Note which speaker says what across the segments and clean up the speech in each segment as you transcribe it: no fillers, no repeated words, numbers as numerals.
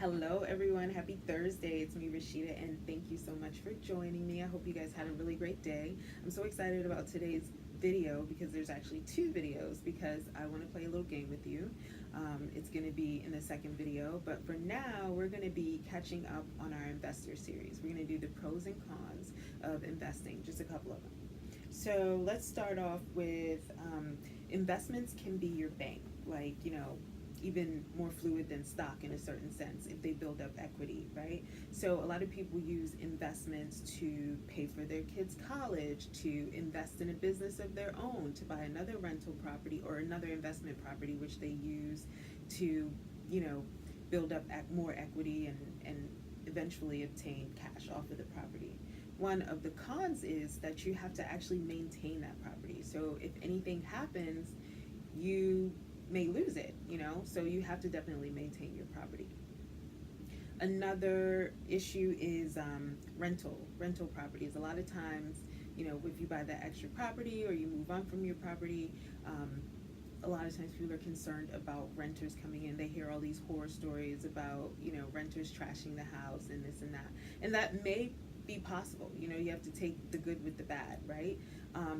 Speaker 1: Hello, everyone. Happy Thursday. It's me, Rashida, and thank you so much for joining me. I hope you guys had a really great day. I'm so excited about today's video because there's actually two videos because I want to play a little game with you. It's going to be in the second video, but for now, we're going to be catching up on our investor series. We're going to do the pros and cons of investing, just a couple of them. So let's start off with investments can be your bank, like, even more fluid than stock in a certain sense if they build up equity, right? So a lot of people use investments to pay for their kids' college, to invest in a business of their own, to buy another rental property or another investment property, which they use to, build up more equity and eventually obtain cash off of the property. One of the cons is that you have to actually maintain that property. So if anything happens, you may lose it, so you have to definitely maintain your property. Another issue is rental properties. A lot of times, if you buy that extra property or you move on from your property, a lot of times people are concerned about renters coming in. They hear all these horror stories about, renters trashing the house and this and that. And that may be possible. You have to take the good with the bad, right?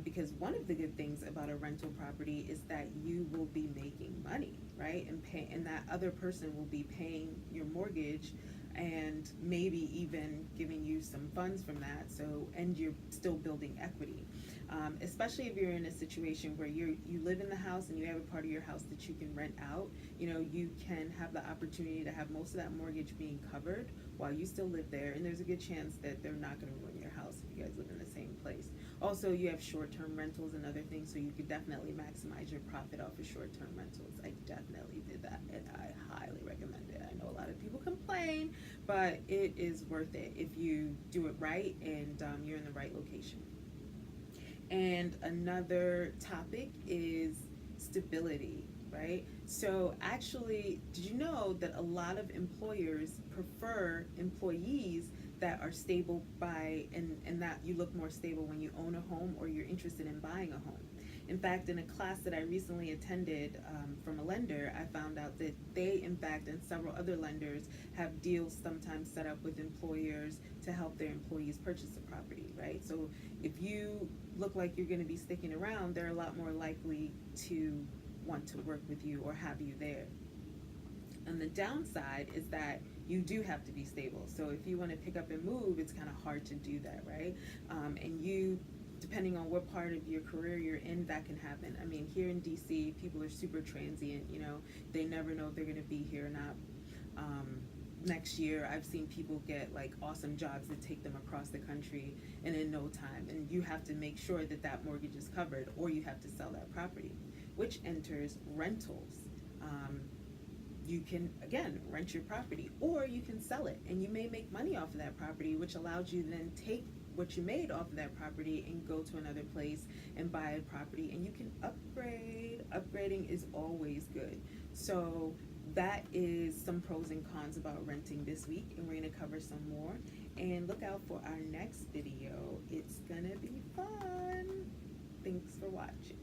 Speaker 1: Because one of the good things about a rental property is that you will be making money, right? And that other person will be paying your mortgage and maybe even giving you some funds from that. And you're still building equity. Especially if you're in a situation where you live in the house and you have a part of your house that you can rent out, you can have the opportunity to have most of that mortgage being covered while you still live there, and there's a good chance that they're not going to ruin your house if you guys live in the same place. Also, you have short-term rentals and other things, so you could definitely maximize your profit off of short-term rentals. I definitely did that, and I highly recommend it. I know a lot of people complain, but it is worth it if you do it right and you're in the right location. And another topic is stability, right? So actually, did you know that a lot of employers prefer employees that are stable and that you look more stable when you own a home or you're interested in buying a home? In fact, in a class that I recently attended from a lender, I found out that they, in fact, and several other lenders have deals sometimes set up with employers to help their employees purchase a property, right? So if you look like you're going to be sticking around, they're a lot more likely to want to work with you or have you there. And the downside is that you do have to be stable. So if you want to pick up and move, it's kind of hard to do that, right? Depending on what part of your career you're in, that can happen. I mean, here in DC, people are super transient, they never know if they're going to be here or not. Next year, I've seen people get like awesome jobs that take them across the country and in no time. And you have to make sure that that mortgage is covered, or you have to sell that property, which enters rentals. You can, again, rent your property, or you can sell it, and you may make money off of that property, which allows you to then take what you made off of that property and go to another place and buy a property, and you can upgrade. Upgrading is always good. So that is some pros and cons about renting this week, and we're going to cover some more. And look out for our next video. It's going to be fun. Thanks for watching.